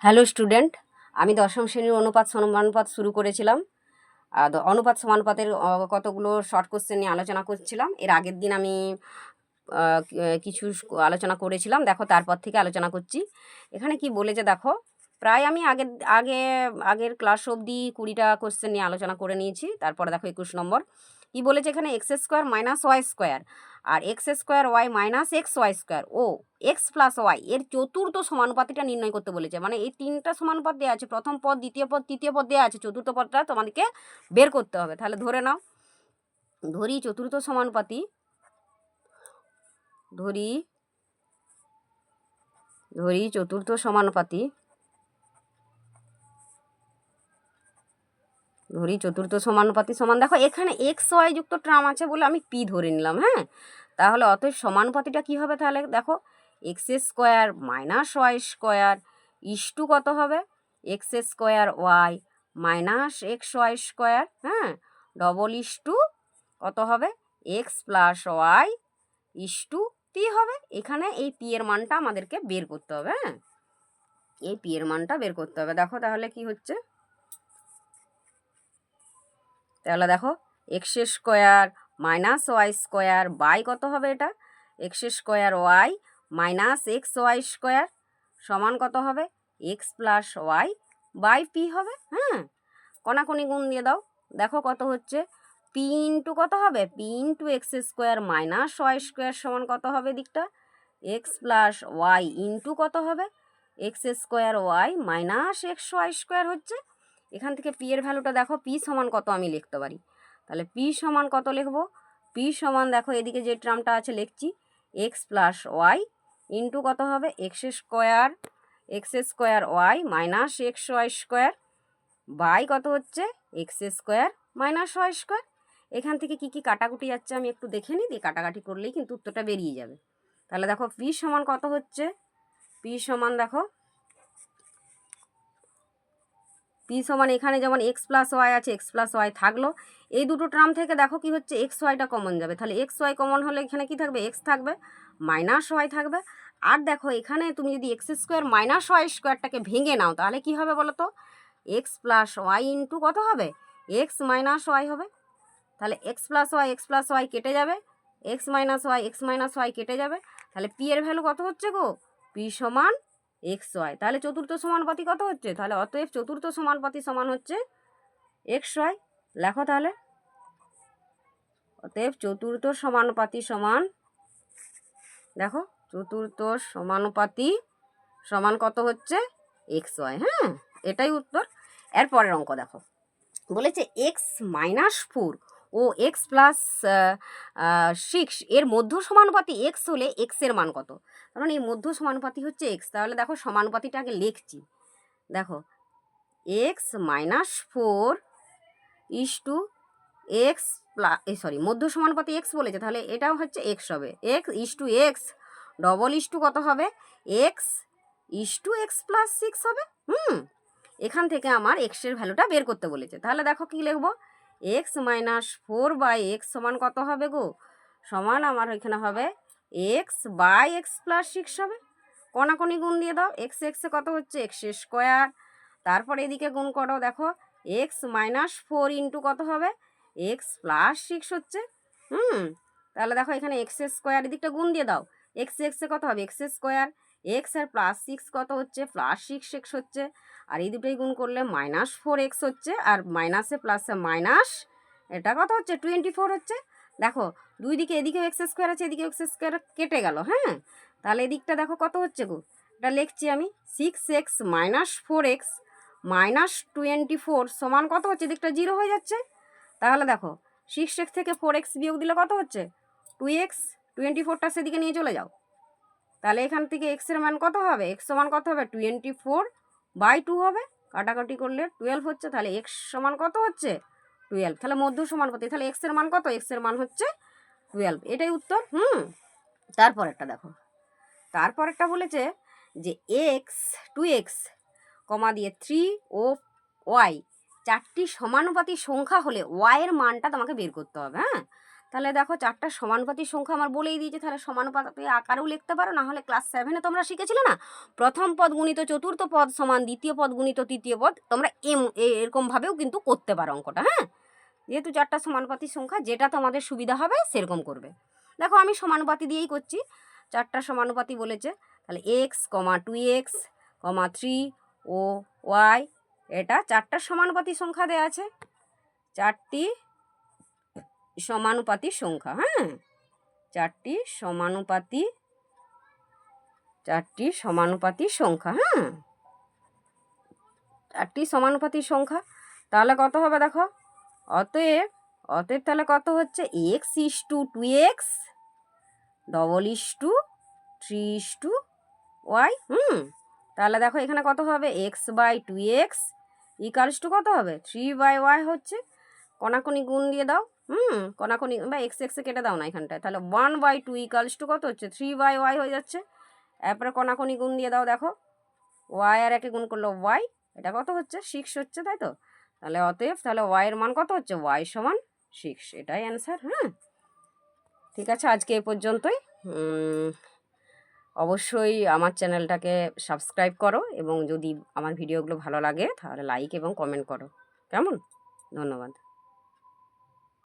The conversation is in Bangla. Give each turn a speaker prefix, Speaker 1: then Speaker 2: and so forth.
Speaker 1: হ্যালো স্টুডেন্ট, আমি দশম শ্রেণীর অনুপাত সমানুপাত শুরু করেছিলাম। অনুপাত সমানুপাতের কতগুলো শর্ট কোশ্চেন নিয়ে আলোচনা করছিলাম। এর আগের দিন আমি কিছু আলোচনা করেছিলাম, দেখো তারপর থেকে আলোচনা করছি। এখানে কি বলেছে দেখো, প্রায় আমি আগের ক্লাস অবধি 20টা কোশ্চেন নিয়ে আলোচনা করে নিয়েছি। তারপরে দেখো 21 নম্বর কি বলেছে, এখানে X square minus Y square আর X square Y minus x Y square ও এক্স প্লাস ওয়াই এর চতুর্থ সমানুপাতিটা নির্ণয় করতে বলেছে। মানে এই তিনটা সমানুপাত দেওয়া আছে, প্রথম পদ, দ্বিতীয় পদ, তৃতীয় পদ দেওয়া আছে, চতুর্থ পদটা তোমাদেরকে বের করতে হবে। তাহলে ধরে নাও, ধরি চতুর্থ সমানুপাতি, ধরি চতুর্থ সমানুপাতি, সমান দেখো এখানে এক্স ওয়াই যুক্ত ট্রাম আছে বলে আমি পি ধরে নিলাম। হ্যাঁ, তাহলে অতএব সমানুপাতিটা কি হবে, তাহলে দেখো x square minus Y square is to কত হবে, x square Y minus x Y square, হ্যাঁ, ডবল ইস্টু কত হবে, x plus y is to p হবে। এখানে এই পি এর মানটা আমাদেরকে বের করতে হবে। হ্যাঁ, এই পি এর মানটা বের করতে হবে। দেখো তাহলে কি হচ্ছে, তাহলে দেখো x square minus Y square by কত হবে, এটা x square Y minus x Y square সমান কত হবে, x plus y by p হবে। হ্যাঁ, কোনাকুনি গুণ দিয়ে দাও, দেখো কত হচ্ছে, পি ইন্টু কত হবে, p into x square minus Y square সমান কত হবে দিকটা, এক্স প্লাস ওয়াই ইন্টু কত হবে, x square Y minus x Y square হচ্ছে। এখান থেকে পি এর ভ্যালুটা দেখো, পি সমান কত আমি লিখতে পারি, তাহলে পি সমান কত লিখবো, পি সমান দেখো এদিকে যে টার্মটা আছে লিখছি, এক্স প্লাস ওয়াই ইন্টু কত হবে, x square Y minus x Y square by কত হচ্ছে, x square minus Y square. এখান থেকে কি কি কাটাকুটি যাচ্ছে আমি একটু দেখে নিই, দিয়ে কাটাকাটি করলেই কিন্তু উত্তরটা বেরিয়ে যাবে। তাহলে দেখো পি সমান কত হচ্ছে, পি সমান দেখো, পি সমান এখানে যেমন এক্স প্লাস ওয়াই আছে, এক্স প্লাস ওয়াই থাকলো, এই দুটো টার্ম থেকে দেখো কি হচ্ছে, এক্স ওয়াইটা কমন যাবে, তাহলে এক্স ওয়াই কমন হলে এখানে কি থাকবে, এক্স থাকবে, মাইনাস ওয়াই থাকবে। আর দেখো এখানে তুমি যদি এক্স স্কোয়ার মাইনাস ওয়াই স্কোয়ারটাকে ভেঙে নাও, তাহলে কি হবে বলো তো, এক্স প্লাস ওয়াই ইন্টু কত হবে, এক্স মাইনাস ওয়াই হবে। তাহলে এক্স প্লাস ওয়াই কেটে যাবে, এক্স মাইনাস ওয়াই কেটে যাবে, তাহলে পি এর ভ্যালু কত হচ্ছে গো, পি সমান এক্স ওয়াই। তাহলে চতুর্থ সমানুপাতি কত হচ্ছে, তাহলে অতএব চতুর্থ সমানুপাতি সমান হচ্ছে এক্স ওয়াই। লেখো তাহলে, অতএব চতুর্থ সমানুপাতি সমান, দেখো চতুর্থ সমানুপাতি সমান কত হচ্ছে, এক্স ওয়াই। হ্যাঁ, এটাই উত্তর। এরপরের অঙ্ক দেখো, বলেছে এক্স মাইনাস 4 ও এক্স প্লাস 6 এর মধ্য সমানুপাতি এক্স হলে এক্স এর মান কত। কারণ এই মধ্য সমানুপাতি হচ্ছে এক্স, তাহলে দেখো সমানুপাতিটা আগে লিখছি। দেখো x minus 4 is to x মধ্য সমানুপাতি এক্স বলেছে, তাহলে এটাও হচ্ছে এক্স হবে, x is to x double is to কত হবে, x is to x plus 6 হবে। এখান থেকে আমার এক্সের ভ্যালুটা বের করতে বলেছে, তাহলে দেখো কি লিখবো, এক্স মাইনাস 4 বাই এক্স সমান কত হবে গো, সমান আমার এখানে হবে এক্স বাই এক্স প্লাস 6 হবে। কোনাকুনি গুণ দিয়ে দাও, এক্স এক্সে কত হচ্ছে, এক্স স্কোয়ার, তারপরে এদিকে গুণ করো, দেখো এক্স মাইনাস 4 ইন্টু কত হবে, এক্স প্লাস 6 হচ্ছে। তাহলে দেখো এখানে এক্স স্কোয়ার এদিকটা গুণ দিয়ে দাও, এক্স এক্সে কত হবে, এক্স স্কোয়ার, এক্স আর প্লাস 6 কত হচ্ছে, প্লাস 6x হচ্ছে, আর এই দুটোই গুণ করলে মাইনাস 4x হচ্ছে, আর মাইনাসে প্লাসে মাইনাস, এটা কত হচ্ছে 24 হচ্ছে। দেখো দুই দিকে, এদিকেও এক্স স্কোয়ার আছে, এদিকে এক্স স্কোয়ার কেটে গেল। হ্যাঁ, তাহলে এদিকটা দেখো কত হচ্ছে গো, এটা লিখছি আমি 6x মাইনাস 4x মাইনাস 24 সমান কত হচ্ছে, এদিকটা 0 হয়ে যাচ্ছে। তাহলে দেখো 6x থেকে 4x বিয়োগ দিলে কত হচ্ছে 2x, 24টা সেদিকে নিয়ে চলে যাও, তাহলে এখান থেকে এক্স এর মান কত হবে, এক্স সমান কত হবে 24 বাই 2 হবে, কাটাকাটি করলে 12 হচ্ছে, তাহলে এক্স সমান কত হচ্ছে 12। তাহলে মধ্য সমানুপাতি, তাহলে এক্স এর মান কত, এক্স এর মান হচ্ছে 12, এটাই উত্তর। তারপরেরটা দেখো, তারপরেরটা বলেছে যে এক্স 2x কমা দিয়ে 3 ও ওয়াই চারটি সমানুপাতি সংখ্যা হলে ওয়াই এর মানটা তোমাকে বের করতে হবে। হ্যাঁ, তাহলে দেখো 4টা সমানুপাতিক সংখ্যা আমার বলেই দিয়েছে, তাহলে সমানুপাতিক আকারেও লিখতে পারো, না হলে ক্লাস 7-এ তোমরা শিখেছিলে না, প্রথম পদ গুণিত চতুর্থ পদ সমান দ্বিতীয় পদ গুণিত তৃতীয় পদ, তোমরা এরকমভাবেও কিন্তু করতে পারো অঙ্কটা। হ্যাঁ, যেহেতু 4টা সমানুপাতিক সংখ্যা, যেটা তোমাদের সুবিধা হবে সেরকম করবে। দেখো আমি সমানুপাতি দিয়েই করছি, 4টা সমানুপাতি বলেছে, তাহলে এক্স, 2x, 3 ও ওয়াই, এটা 4টা সমানুপাতিক সংখ্যা দেওয়া আছে, 4টি সমানুপাতিক সংখ্যা। হ্যাঁ, 4টি সমানুপাতিক সংখ্যা। হ্যাঁ, 4টি সমানুপাতিক সংখ্যা, তাহলে কত হবে দেখো, অতএব তাহলে কত হচ্ছে, x is to 2x, double is to 3:y। তাহলে দেখো এখানে কত হবে, x/2x ইকালস টু কত হবে, 3/y হচ্ছে, কোনাকুনি গুণ দিয়ে দাও, কোনাকুনি বা এক্স এক্সে কেটে দাও না এখানটায়, তাহলে 1/2 ইকালস টু কত হচ্ছে, 3/y হয়ে যাচ্ছে। এরপরে কোনাকুনি গুণ দিয়ে দাও, দেখো ওয়াই আর একে গুণ করলো ওয়াই, এটা কত হচ্ছে, 6 হচ্ছে, তাই তো। তাহলে অতএব তাহলে ওয়াইয়ের মান কত হচ্ছে, ওয়াই সমান 6, এটাই অ্যান্সার। হ্যাঁ, ঠিক আছে, আজকে এ পর্যন্তই। অবশ্যই আমার চ্যানেলটাকে সাবস্ক্রাইব করো, এবং যদি আমার ভিডিওগুলো ভালো লাগে তাহলে লাইক এবং কমেন্ট করো, কেমন? ধন্যবাদ।